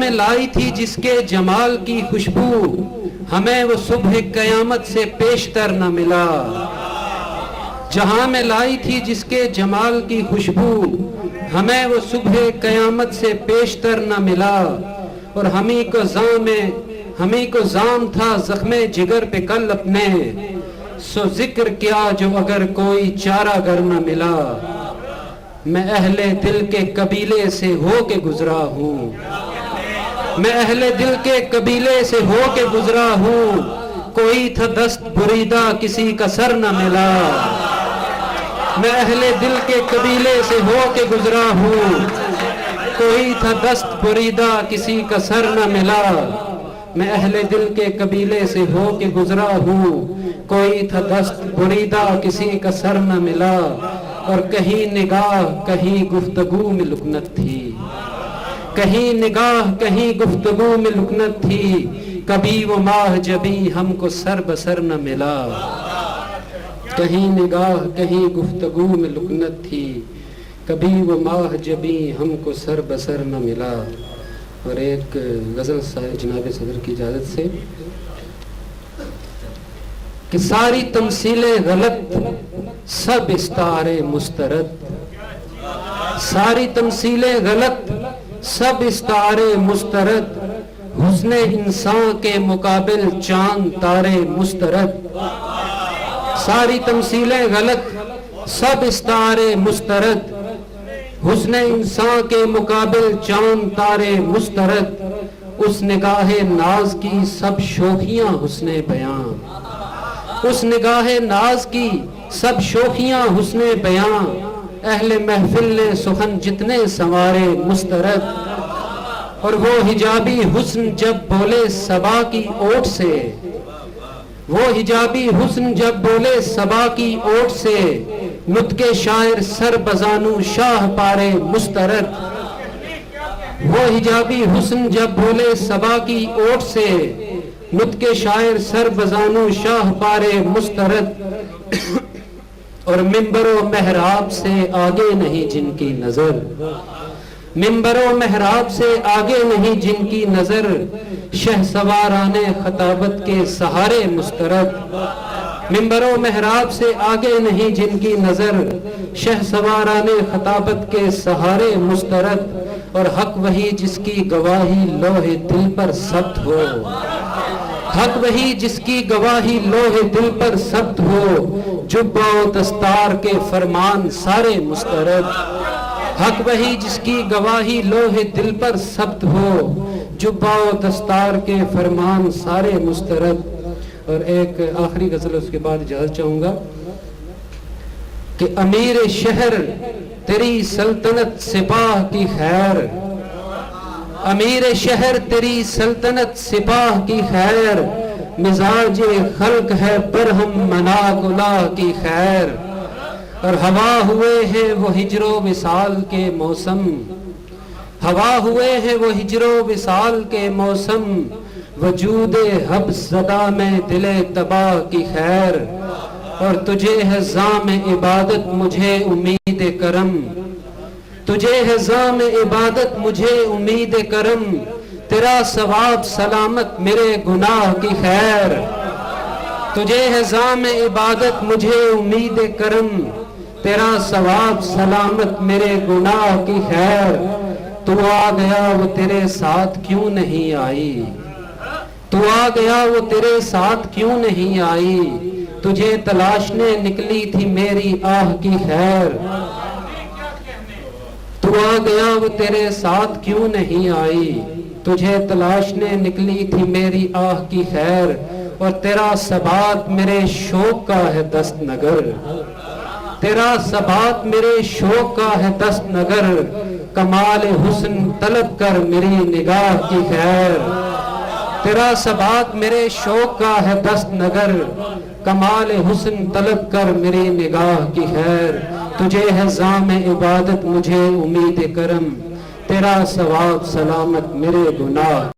میں لائی تھی جس کے جمال کی خوشبو، ہمیں وہ صبح قیامت سے پیشتر نہ ملا۔ جہاں میں لائی تھی جس کے جمال کی خوشبو، ہمیں وہ صبح قیامت سے پیشتر نہ ملا۔ اور ہمیں کو زام تھا زخم جگر پہ کل اپنے، سو ذکر کیا جو اگر کوئی چارہ گر نہ ملا۔ میں اہل دل کے قبیلے سے ہو کے گزرا ہوں، میں اہل دل کے قبیلے سے ہو کے گزرا ہوں، کوئی تھا دست بریدہ کسی کا سر نہ ملا۔ میں اہل دل کے قبیلے سے ہو کے گزرا ہوں، کوئی تھا دست بریدہ کسی کا سر نہ ملا۔ میں اہل دل کے قبیلے سے ہو کے گزرا ہوں، کوئی تھا دست بریدہ کسی کا سر نہ ملا۔ اور کہیں نگاہ کہیں گفتگو میں لکنت تھی، کہیں نگاہ کہیں گفتگو میں لکنت تھی، کبھی وہ ماہ جبی ہم کو سر بسر نہ ملا۔ کہیں نگاہ کہیں گفتگو میں لکنت تھی، کبھی وہ ماہ جبی ہم کو سر بسر نہ ملا۔ اور ایک غزل جناب صدر کی اجازت سے کہ ساری تمثیلیں غلط سب استعارے مسترد، ساری تمثیلیں غلط سب استعارے مسترد، حسن انسان کے مقابل چاند تارے مسترد۔ ساری تمثیلیں غلط سب استعارے مسترد، حسن انسان کے مقابل چاند تارے مسترد۔ اس نگاہ ناز کی سب شوخیاں حسن بیاں، اس نگاہ ناز کی سب شوخیاں حسن بیاں، اہل محفل نے سخن جتنے سنوارے مسترد۔ اور وہ حجابی حسن جب بولے صبا کی اوٹ سے، وہ حجابی حسن جب بولے صبا کی اوٹ سے، نطق شاعر سر بزانو شاہ پارے مسترد۔ وہ حجابی حسن جب بولے صبا کی اوٹ سے، نطق شاعر سر بزانو شاہ پارے مسترد۔ اور منبر و محراب سے آگے نہیں جن کی نظر، منبر و محراب سے آگے نہیں جن کی نظر، شہسواران خطابت کے سہارے مسترد۔ منبر و محراب سے آگے نہیں جن کی نظر، شہسواران خطابت کے سہارے مسترد۔ اور حق وہی جس کی گواہی لوح دل پر ثبت ہو، حق وہی جس کی گواہی لوح دل پر ثبت ہو، جبہ و دستار کے فرمان سارے مسترد۔ حق وہی جس کی گواہی لوح دل پر ثبت ہو، جبہ و دستار کے فرمان سارے مسترد۔ اور ایک آخری غزل اس کے بعد اجازت چاہوں گا کہ امیر شہر تیری سلطنت سپاہ کی خیر، امیر شہر تیری سلطنت سپاہ کی خیر، مزاج خلق ہے برہم مناک اللہ کی خیر۔ اور ہوا ہوئے ہیں وہ ہجر و وصال کے موسم، ہوا ہوئے ہیں وہ ہجر و وصال کے موسم، وجود حبس زدہ میں دل تباہ کی خیر۔ اور تجھے ہے زام عبادت مجھے امید کرم، تجھے ہے زام عبادت مجھے امید کرم، تیرا ثواب سلامت میرے گناہ کی خیر۔ تجھے ہے زام عبادت مجھے امید کرم، تیرا ثواب سلامت میرے گناہ کی خیر۔ تو آ گیا وہ تیرے ساتھ کیوں نہیں آئی، تو آ گیا وہ تیرے ساتھ کیوں نہیں آئی، تجھے تلاشنے نکلی تھی میری آہ کی خیر۔ تو آ گیا وہ تیرے ساتھ کیوں نہیں آئی، تجھے تلاشنے نکلی تھی میری آہ کی خیر۔ اور تیرا ثبات میرے شوق کا ہے دست نگر، تیرا ثبات میرے شوق کا ہے دست نگر، کمال حسن طلب کر میری نگاہ کی خیر۔ تیرا ثبات میرے شوق کا ہے دست نگر، کمال حسن طلب کر میری نگاہ کی خیر۔ تجھے ہے زام عبادت مجھے امید کرم، تیرا ثواب سلامت میرے گناہ